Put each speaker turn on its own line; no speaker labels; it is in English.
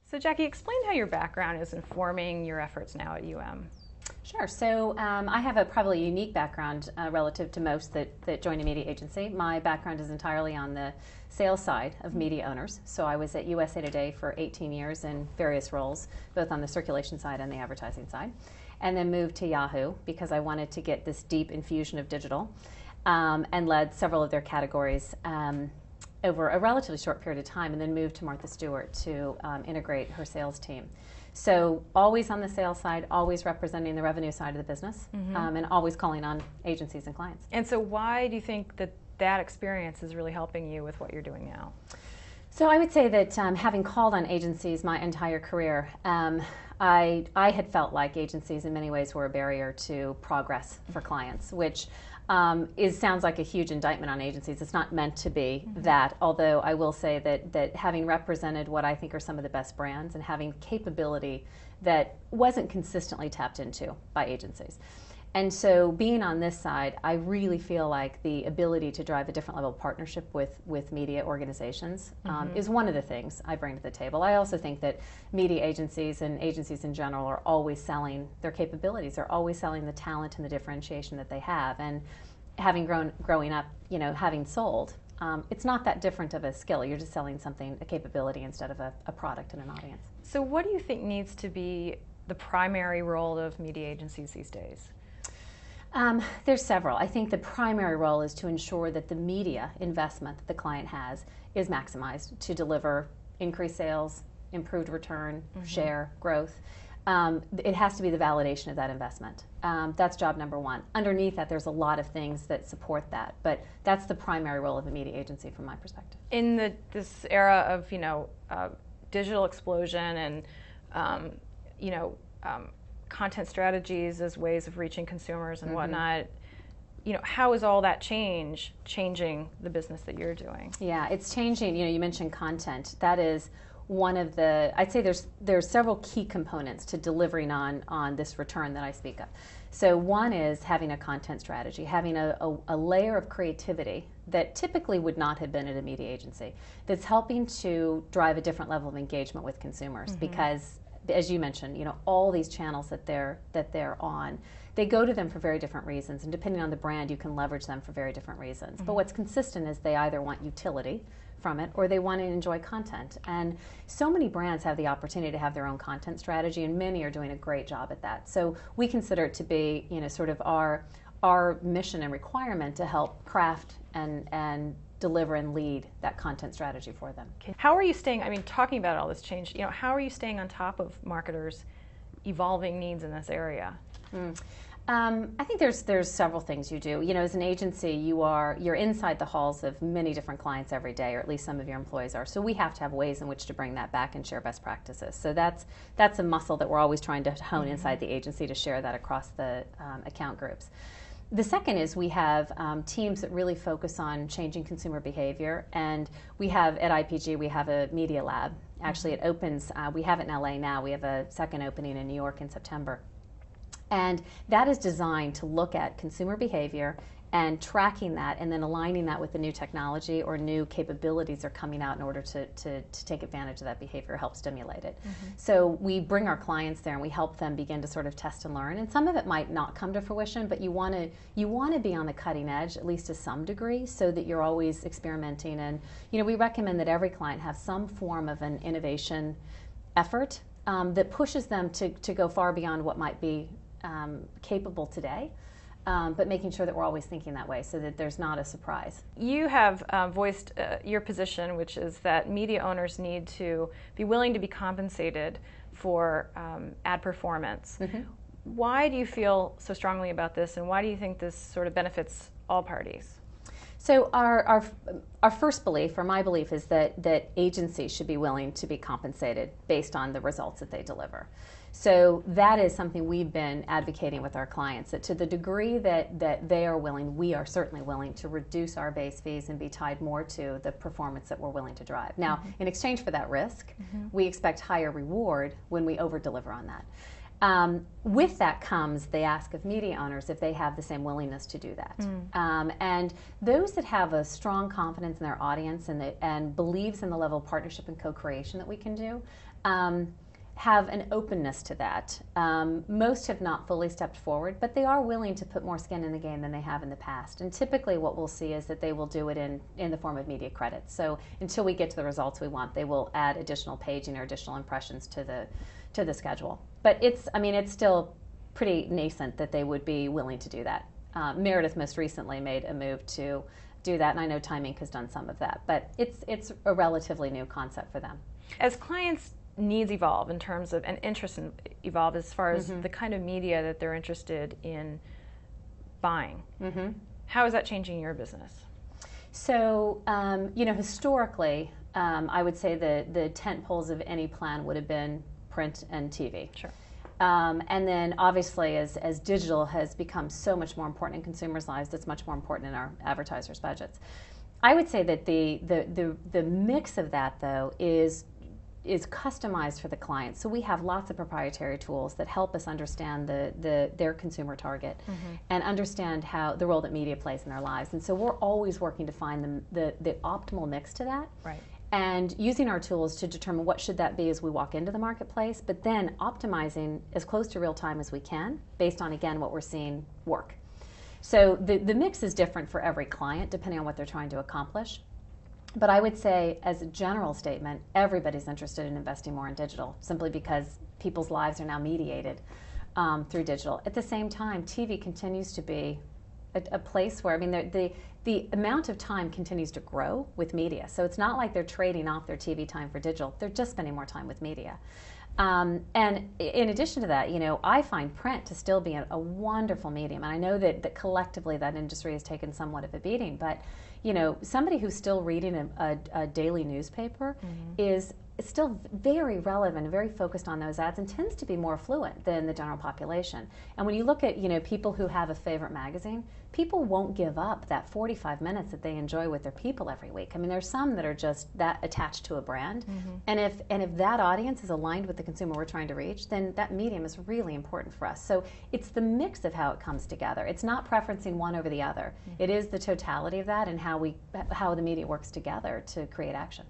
So Jacki, explain how your background is informing your efforts now at UM.
Sure. So I have a probably unique background relative to most that join a media agency. My background is entirely on the sales side of media owners. So I was at USA Today for 18 years in various roles, both on the circulation side and the advertising side, and then moved to Yahoo because I wanted to get this deep infusion of digital, and led several of their categories over a relatively short period of time, and then moved to Martha Stewart to integrate her sales team. So always on the sales side, always representing the revenue side of the business, and always calling on agencies and clients.
And so why do you think that that experience is really helping you with what you're doing now?
So I would say that having called on agencies my entire career, I had felt like agencies in many ways were a barrier to progress for clients, which sounds like a huge indictment on agencies. It's not meant to be that, although I will say that having represented what I think are some of the best brands and having capability that wasn't consistently tapped into by agencies. And so being on this side, I really feel like the ability to drive a different level of partnership with media organizations is one of the things I bring to the table. I also think that media agencies and agencies in general are always selling their capabilities. They're always selling the talent and the differentiation that they have. And having growing up, having sold, it's not that different of a skill. You're just selling something, a capability, instead of a product and an audience.
So what do you think needs to be the primary role of media agencies these days?
There's several. I think the primary role is to ensure that the media investment that the client has is maximized to deliver increased sales, improved return, share, growth. It has to be the validation of that investment. That's job number one. Underneath that, there's a lot of things that support that, but that's the primary role of a media agency from my perspective.
In this era of digital explosion and content strategies as ways of reaching consumers and whatnot, how is all that changing the business that you're doing?
Yeah, it's changing. You mentioned content. That is one of the, I'd say there's several key components to delivering on this return that I speak of. So one is having a content strategy, having a layer of creativity that typically would not have been at a media agency, that's helping to drive a different level of engagement with consumers because, as you mentioned, all these channels that they're on, they go to them for very different reasons, and depending on the brand, you can leverage them for very different reasons. But what's consistent is they either want utility from it or they want to enjoy content. And so many brands have the opportunity to have their own content strategy, and many are doing a great job at that. So we consider it to be, sort of our mission and requirement to help craft and deliver and lead that content strategy for them.
How are you staying, talking about all this change, how are you staying on top of marketers' evolving needs in this area?
I think there's several things you do. As an agency, you're inside the halls of many different clients every day, or at least some of your employees are. So we have to have ways in which to bring that back and share best practices. So that's a muscle that we're always trying to hone inside the agency to share that across the account groups. The second is we have teams that really focus on changing consumer behavior, and we have at IPG we have a media lab. Actually, it opens. We have it in LA now. We have a second opening in New York in September, and that is designed to look at consumer behavior and tracking that, and then aligning that with the new technology or new capabilities that are coming out in order to take advantage of that behavior, help stimulate it. So we bring our clients there and we help them begin to sort of test and learn. And some of it might not come to fruition, but you want to be on the cutting edge, at least to some degree, so that you're always experimenting. And we recommend that every client have some form of an innovation effort that pushes them to go far beyond what might be capable today. But making sure that we're always thinking that way so that there's not a surprise.
You have voiced your position, which is that media owners need to be willing to be compensated for ad performance. Why do you feel so strongly about this, and why do you think this sort of benefits all parties?
So our first belief, or my belief, is that agencies should be willing to be compensated based on the results that they deliver. So that is something we've been advocating with our clients, that to the degree that they are willing, we are certainly willing to reduce our base fees and be tied more to the performance that we're willing to drive. Now, in exchange for that risk, we expect higher reward when we over-deliver on that. With that comes the ask of media owners if they have the same willingness to do that. And those that have a strong confidence in their audience and believes in the level of partnership and co-creation that we can do, have an openness to that. Most have not fully stepped forward, but they are willing to put more skin in the game than they have in the past. And typically what we'll see is that they will do it in the form of media credits. So until we get to the results we want, they will add additional paging or additional impressions to the schedule. But it's still pretty nascent that they would be willing to do that. Meredith most recently made a move to do that, and I know Time Inc. has done some of that. But it's a relatively new concept for them.
As clients' needs evolve in terms of, and interests evolve as far as the kind of media that they're interested in buying, how is that changing your business?
So, historically, I would say the tent poles of any plan would have been print and TV.
Sure.
And then obviously as digital has become so much more important in consumers' lives, it's much more important in our advertisers' budgets. I would say that the mix of that, though, is customized for the client. So we have lots of proprietary tools that help us understand their consumer target and understand how the role that media plays in their lives. And so we're always working to find the optimal mix to that.
Right.
And using our tools to determine what should that be as we walk into the marketplace, but then optimizing as close to real time as we can based on, again, what we're seeing work. So the mix is different for every client depending on what they're trying to accomplish. But I would say, as a general statement, everybody's interested in investing more in digital simply because people's lives are now mediated through digital. At the same time, TV continues to be a place where, the amount of time continues to grow with media. So it's not like they're trading off their TV time for digital. They're just spending more time with media. And in addition to that, I find print to still be a wonderful medium. And I know that collectively that industry has taken somewhat of a beating. But, somebody who's still reading a daily newspaper is still very relevant and very focused on those ads and tends to be more affluent than the general population. And when you look at, people who have a favorite magazine, people won't give up that 45 minutes that they enjoy with their people every week. There's some that are just that attached to a brand. And if that audience is aligned with the consumer we're trying to reach, then that medium is really important for us. So it's the mix of how it comes together. It's not preferencing one over the other. It is the totality of that and how the media works together to create action.